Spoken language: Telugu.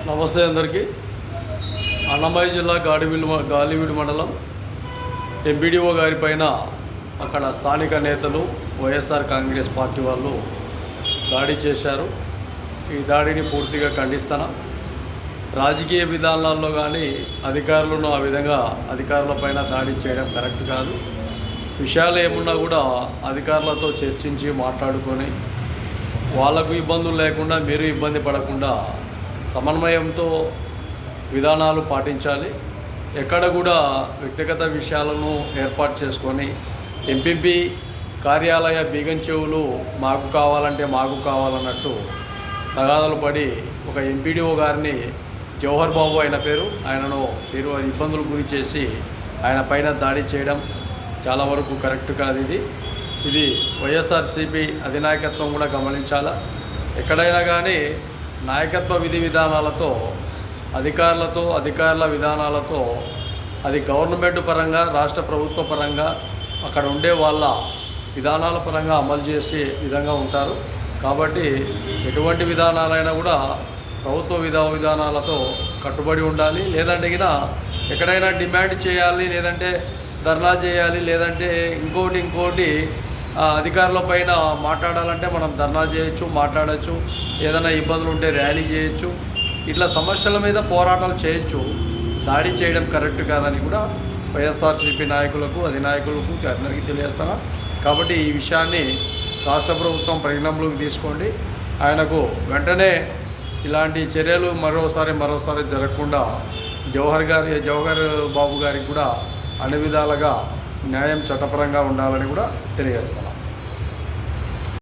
నమస్తే అందరికీ. అన్నమయ్య జిల్లా గాలివీడు మండలం ఎంపీడీఓ గారి పైన అక్కడ స్థానిక నేతలు వైఎస్ఆర్ కాంగ్రెస్ పార్టీ వాళ్ళు దాడి చేశారు. ఈ దాడిని పూర్తిగా ఖండిస్తాను. రాజకీయ విధానాల్లో కానీ అధికారులను ఆ విధంగా అధికారులపైన దాడి చేయడం కరెక్ట్ కాదు. విషయాలు ఏమున్నా కూడా అధికారులతో చర్చించి మాట్లాడుకొని వాళ్ళకు ఇబ్బందులు లేకుండా మీరు ఇబ్బంది పడకుండా సమన్వయంతో విధానాలు పాటించాలి. ఎక్కడ కూడా వ్యక్తిగత విషయాలను ఏర్పాటు చేసుకొని ఎంపీపీ కార్యాలయ బీగం చెవులు మాకు కావాలంటే మాకు కావాలన్నట్టు తగాదాలు పడి ఒక ఎంపీడీఓ గారిని జవహర్ బాబు ఆయనను ఇబ్బందులు గురి చేసి ఆయన పైన దాడి చేయడం చాలా వరకు కరెక్ట్ కాదు. ఇది వైఎస్ఆర్సీపీ అధినాయకత్వం కూడా గమనించాలా. ఎక్కడైనా కానీ నాయకత్వ విధి విధానాలతో అధికారుల విధానాలతో అది గవర్నమెంట్ పరంగా రాష్ట్ర ప్రభుత్వ పరంగా అక్కడ ఉండే వాళ్ళ విధానాల పరంగా అమలు చేసే విధంగా ఉంటారు. కాబట్టి ఎటువంటి విధానాలైనా కూడా ప్రభుత్వ విధానాలతో కట్టుబడి ఉండాలి. లేదంటే ఎక్కడైనా డిమాండ్ చేయాలి, లేదంటే ధర్నా చేయాలి, లేదంటే ఇంకోటి అధికారుల పైన మాట్లాడాలంటే మనం ధర్నా చేయొచ్చు, మాట్లాడచ్చు. ఏదైనా ఇబ్బందులు ఉంటే ర్యాలీ చేయొచ్చు. ఇట్లా సమస్యల మీద పోరాటాలు చేయొచ్చు. దాడి చేయడం కరెక్ట్ కాదని కూడా వైఎస్ఆర్సీపీ నాయకులకు అధినాయకులకు అందరికీ తెలియజేస్తాను. కాబట్టి ఈ విషయాన్ని రాష్ట్ర ప్రభుత్వం పరిగణనలోకి తీసుకోండి. ఆయనకు వెంటనే ఇలాంటి చర్యలు మరోసారి జరగకుండా జవహర్ బాబు గారికి కూడా అన్ని విధాలుగా న్యాయం చట్టపరంగా ఉండాలని కూడా తెలియజేస్తున్నాను.